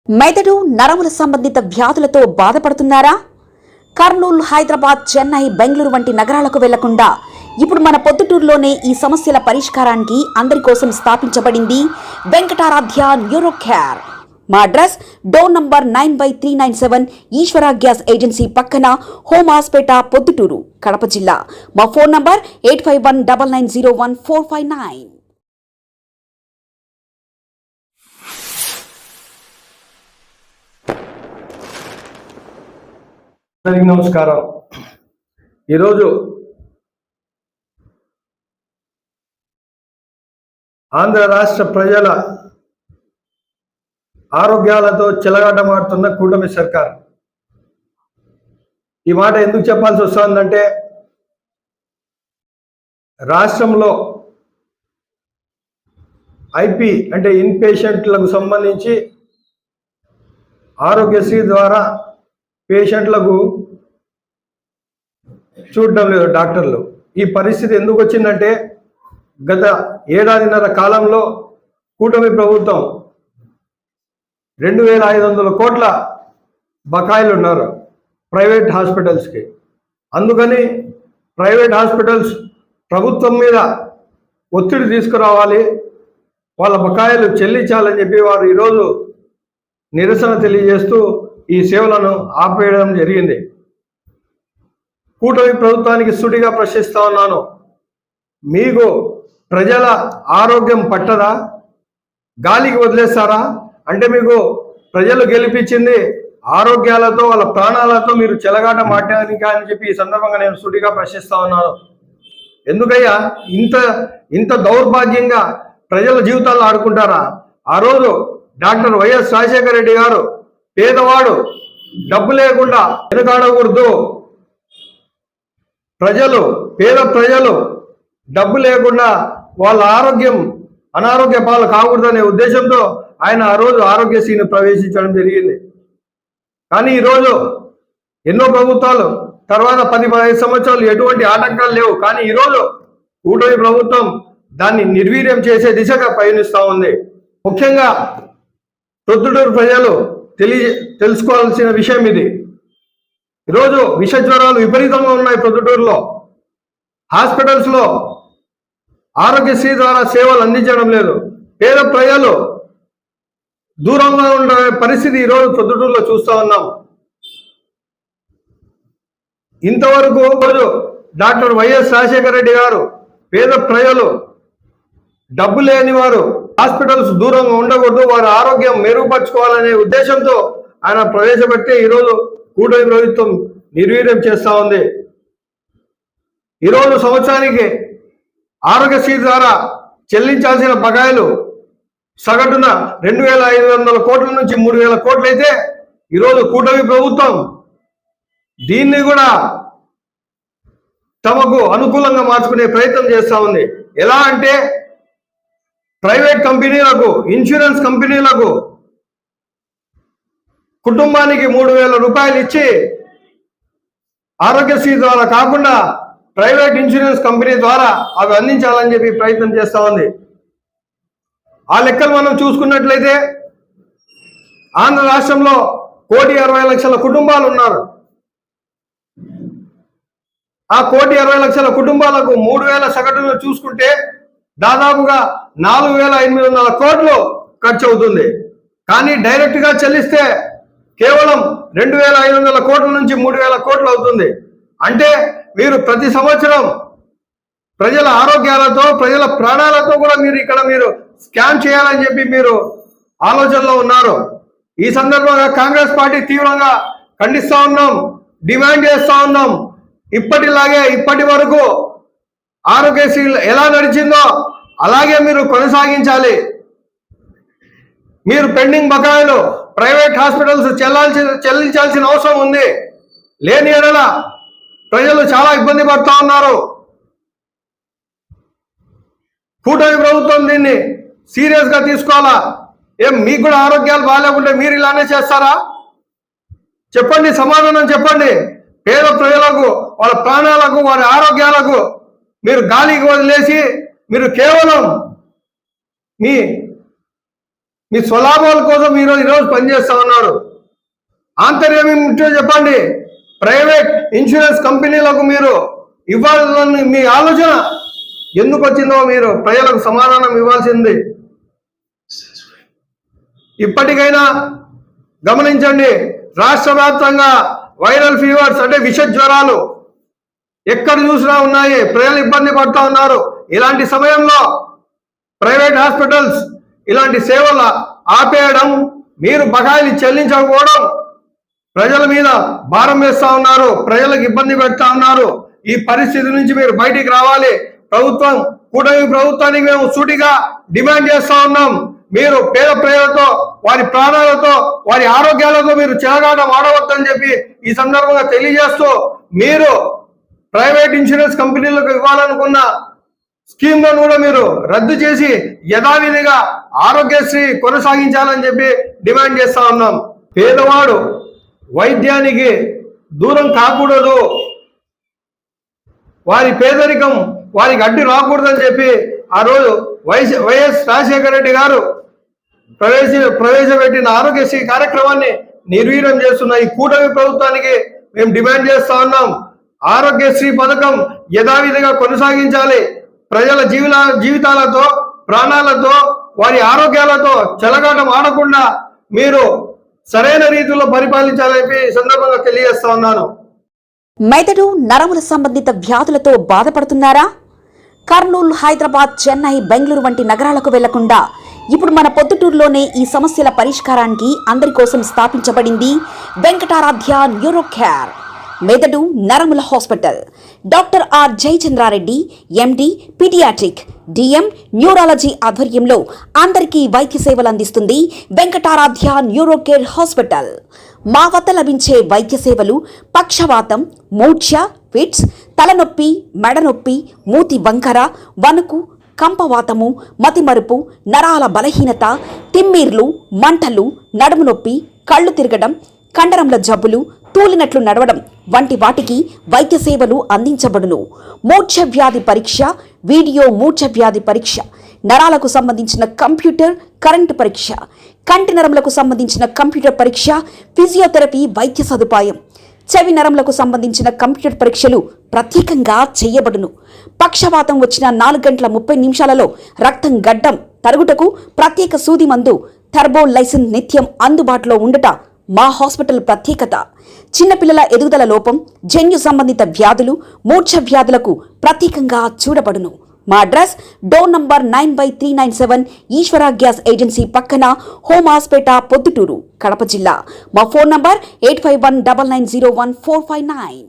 మెదడు నరముల సంబంధిత వ్యాధులతో బాధపడుతున్నారా? కర్నూలు, హైదరాబాద్, చెన్నై, బెంగళూరు వంటి నగరాలకు వెళ్లకుండా ఇప్పుడు మన పొద్దుటూరులోనే ఈ సమస్యల పరిష్కారానికి అందరి కోసం స్థాపించబడింది వెంకటారాధ్య న్యూరో కేర్. మా అడ్రస్ డోర్ నంబర్ 9/397 ఈశ్వర గ్యాస్ ఏజెన్సీ పక్కన, హోమ్ హాస్పేట, పొద్దుటూరు, కడప జిల్లా. మా ఫోన్ నంబర్ 8519901459. నమస్కారం. ఈరోజు ఆంధ్ర రాష్ట్ర ప్రజల ఆరోగ్యాలతో చెలగాటమాడుతున్న కూటమి సర్కార్. ఈ మాట ఎందుకు చెప్పాల్సి వస్తుందంటే, రాష్ట్రంలో ఐపీ అంటే ఇన్ పేషెంట్లకు సంబంధించి ఆరోగ్యశ్రీ ద్వారా పేషెంట్లకు చూడడం లేదు డాక్టర్లు. ఈ పరిస్థితి ఎందుకు వచ్చిందంటే, గత ఏడాదిన్నర కాలంలో కూటమి ప్రభుత్వం 2500 కోట్ల బకాయిలు ఉన్నారు ప్రైవేట్ హాస్పిటల్స్కి. అందుకని ప్రైవేట్ హాస్పిటల్స్ ప్రభుత్వం మీద ఒత్తిడి తీసుకురావాలి, వాళ్ళ బకాయిలు చెల్లించాలని చెప్పి వారు ఈరోజు నిరసన తెలియజేస్తూ ఈ సేవలను ఆపేయడం జరిగింది. కూటమి ప్రభుత్వానికి సుడిగా ప్రశ్నిస్తా ఉన్నాను, మీకు ప్రజల ఆరోగ్యం పట్టదా? గాలికి వదిలేస్తారా? అంటే మీకు ప్రజలు గెలిపించింది ఆరోగ్యాలతో, వాళ్ళ ప్రాణాలతో మీరు చెలగాట మాట్లాడానికి అని చెప్పి ఈ సందర్భంగా నేను సుడిగా ప్రశ్నిస్తా ఉన్నాను. ఎందుకయ్యా ఇంత దౌర్భాగ్యంగా ప్రజల జీవితాల్లో ఆడుకుంటారా? ఆ రోజు డాక్టర్ వైఎస్ రాజశేఖర రెడ్డి గారు, పేదవాడు డబ్బు లేకుండా వెనుకాడకూడదు, పేద ప్రజలు డబ్బు లేకుండా వాళ్ళ ఆరోగ్యం అనారోగ్య పాలు కాకూడదనే ఉద్దేశంతో ఆయన ఆ రోజు ఆరోగ్యశ్రీని ప్రవేశించడం జరిగింది. కానీ ఈరోజు ఎన్నో ప్రభుత్వాలు తర్వాత 10-15 సంవత్సరాలు ఎటువంటి ఆటంకాలు లేవు. కానీ ఈరోజు కూటమి ప్రభుత్వం దాన్ని నిర్వీర్యం చేసే దిశగా పయనిస్తూ ఉంది. ముఖ్యంగా ప్రొద్దుటూరు ప్రజలు తెలుసుకోవాల్సిన విషయం ఇది. ఈరోజు విష జ్వరాలు విపరీతంగా ఉన్నాయి ప్రొద్దుటూరులో. హాస్పిటల్స్లో ఆరోగ్యశ్రీ ద్వారా సేవలు అందించడం లేదు. పేద ప్రజలు దూరంగా ఉండే పరిస్థితి ఈరోజు ప్రొద్దుటూరులో చూస్తూ ఉన్నాం. ఇంతవరకు డాక్టర్ వైఎస్ రాజశేఖర రెడ్డి గారు పేద ప్రజలు డబ్బు లేని వారు హాస్పిటల్స్ దూరంగా ఉండకూడదు, వారి ఆరోగ్యం మెరుగుపరచుకోవాలనే ఉద్దేశంతో ఆయన ప్రవేశపెట్టి ఈరోజు కూటమి ప్రభుత్వం నిర్వీర్యం చేస్తూ ఉంది. ఈరోజు సంవత్సరానికి ఆరోగ్యశ్రీ ద్వారా చెల్లించాల్సిన బకాయిలు సగటున 2500 కోట్ల నుంచి 3000 కోట్లు అయితే, ఈరోజు కూటమి ప్రభుత్వం దీన్ని కూడా తమకు అనుకూలంగా మార్చుకునే ప్రయత్నం చేస్తూ ఉంది. ఎలా అంటే, ప్రైవేట్ కంపెనీలకు, ఇన్సూరెన్స్ కంపెనీలకు కుటుంబానికి 3000 రూపాయలు ఇచ్చి ఆరోగ్యశ్రీ ద్వారా కాకుండా ప్రైవేట్ ఇన్సూరెన్స్ కంపెనీ ద్వారా అవి అందించాలని చెప్పి ప్రయత్నం చేస్తూ ఉంది. ఆ లెక్కలు మనం చూసుకున్నట్లయితే ఆంధ్ర రాష్ట్రంలో 1,60,00,000 కుటుంబాలు ఉన్నారు. ఆ 1,60,00,000 కుటుంబాలకు 3,000 సగటును చూసుకుంటే దాదాపుగా 4,800 కోట్లు ఖర్చు అవుతుంది. కానీ డైరెక్ట్గా చెల్లిస్తే కేవలం 2,500 కోట్ల నుంచి 3,000 కోట్లు అవుతుంది. అంటే మీరు ప్రతి సంవత్సరం ప్రజల ఆరోగ్యాలతో, ప్రజల ప్రాణాలతో కూడా మీరు స్కామ్ చేయాలని చెప్పి మీరు ఆలోచనలో ఉన్నారు. ఈ సందర్భంగా కాంగ్రెస్ పార్టీ తీవ్రంగా ఖండిస్తూ ఉన్నాం, డిమాండ్ చేస్తూ ఉన్నాం. ఇప్పటిలాగే ఇప్పటి వరకు ఆరోగ్యశ్రీ ఎలా నడిచిందో అలాగే మీరు కొనసాగించాలి. మీరు పెండింగ్ బకాయిలు ప్రైవేట్ హాస్పిటల్స్ చెల్లించాల్సిన అవసరం ఉంది. లేని ఎడల ప్రజలు చాలా ఇబ్బంది పడుతూ ఉన్నారు. కూటమి ప్రభుత్వం దీన్ని సీరియస్గా తీసుకోవాలా? మీకు కూడా ఆరోగ్యాలు బాగాలేకుంటే మీరు ఇలానే చేస్తారా? చెప్పండి, సమాధానం చెప్పండి. పేద ప్రజలకు, వాళ్ళ ప్రాణాలకు, వారి ఆరోగ్యాలకు మీరు గాలికి వదిలేసి మీరు కేవలం మీ మీ స్వలాభాల కోసం మీరు ఈరోజు పనిచేస్తా ఉన్నారు. ఆంతర్యం ఏమిటో చెప్పండి. ప్రైవేట్ ఇన్సూరెన్స్ కంపెనీలకు మీరు ఇవ్వాలని మీ ఆలోచన ఎందుకు వచ్చిందో మీరు ప్రజలకు సమాధానం ఇవ్వాల్సింది. ఇప్పటికైనా గమనించండి, రాష్ట్ర వ్యాప్తంగా వైరల్ ఫీవర్స్ అంటే విష జ్వరాలు ఎక్కడ చూసినా ఉన్నాయి. ప్రజలు ఇబ్బంది పడుతూ ఉన్నారు. ఇలాంటి సమయంలో ప్రైవేట్ హాస్పిటల్స్ ఇలాంటి సేవలు ఆపేయడం, మీరు బకాయిలు చెల్లించకపోవడం ప్రజల మీద భారం వేస్తా ఉన్నారు, ప్రజలకు ఇబ్బంది పెడతా ఉన్నారు. ఈ పరిస్థితి నుంచి మీరు బయటికి రావాలి. కూటమి ప్రభుత్వానికి మేము సూటిగా డిమాండ్ చేస్తా ఉన్నాం. మీరు పేద ప్రజలతో, వారి ప్రాణాలతో, వారి ఆరోగ్యాలతో మీరు చెలగాటం ఆడవద్దని చెప్పి ఈ సందర్భంగా తెలియజేస్తూ, మీరు ప్రైవేట్ ఇన్సూరెన్స్ కంపెనీలకు ఇవ్వాలనుకున్న స్కీమ్లను కూడా మీరు రద్దు చేసి యథావిధిగా ఆరోగ్యశ్రీ కొనసాగించాలని చెప్పి డిమాండ్ చేస్తా ఉన్నాం. పేదవాడు వైద్యానికి దూరం కాకూడదు, వారి పేదరికం వారికి అడ్డు రాకూడదని చెప్పి ఆ రోజు వైఎస్ రాజశేఖర రెడ్డి గారు ప్రవేశపెట్టిన ఆరోగ్యశ్రీ కార్యక్రమాన్ని నిర్వీర్యం చేస్తున్న ఈ కూటమి ప్రభుత్వానికి మేము డిమాండ్ చేస్తా ఉన్నాం. ఆరోగ్యశ్రీ పథకం యథావిధిగా కొనసాగించాలి. ప్రజల జీవితాలతో, ప్రాణాలతో, వారి ఆరోగ్యాలతో చెలగాటం ఆడకుండా మీరు సరైన రీతిలో పరిపాలించాలని సందర్భంగా తెలియజేస్తా ఉన్నాను. మెదడు నరముల సంబంధిత వ్యాధులతో బాధపడుతున్నారా? కర్నూలు, హైదరాబాద్, చెన్నై, బెంగళూరు వంటి నగరాలకు వెళ్లకుండా ఇప్పుడు మన పొద్దుటూరులోనే ఈ సమస్యల పరిష్కారానికి అందరి కోసం స్థాపించబడింది వెంకటారాధ్య న్యూరో కేర్ మెదడు నరముల hospital. Doctor R Jayachandra Reddy, MD, paediatric, DM, neurology ఆధ్వర్యంలో అందరికీ వైద్య సేవలు అందిస్తుంది వెంకటారాధ్య న్యూరో కేర్ హాస్పిటల్. మా వద్ద లభించే వైద్య సేవలు పక్షవాతం, మూర్ఛ, ఫిట్స్, తలనొప్పి, మెడనొప్పి, మూతి వంకర, వణుకు, కంపవాతము, మతిమరుపు, నరాల బలహీనత, తిమ్మీర్లు, మంటలు, నడుము నొప్పి, కళ్ళు తిరగడం, కండరంల జబ్బులు, తూలినట్లు నడవడం వంటి వాటికి వైద్య సేవలు అందించబడును. మూర్ఛ వ్యాధి పరీక్ష, వీడియో మూర్ఛ వ్యాధి పరీక్ష, నరాలకు సంబంధించిన కంప్యూటర్ కరెంటు పరీక్ష, కంటి నరములకు సంబంధించిన కంప్యూటర్ పరీక్ష, ఫిజియోథెరపీ వైద్య సదుపాయం, చెవి నరములకు సంబంధించిన కంప్యూటర్ పరీక్షలు ప్రత్యేకంగా చేయబడును. పక్షవాతం వచ్చిన 4 గంటల 30 నిమిషాలలో రక్తం గడ్డం తరుగుటకు ప్రత్యేక సూది మందు థర్బోలైసిన్ నిత్యం అందుబాటులో ఉండట మా హాస్పిటల్ ప్రత్యేకత. చిన్నపిల్లల ఎదుగుదల లోపం, జన్యు సంబంధిత వ్యాధులు, మూర్ఛ వ్యాధులకు ప్రత్యేకంగా చూడబడును. మా అడ్రస్ డోర్ నంబర్ 9/397 ఈశ్వర గ్యాస్ ఏజెన్సీ పక్కన, హోమాస్పేట, పొద్దుటూరు, కడప జిల్లా. మా ఫోన్ నంబర్ 8519901459.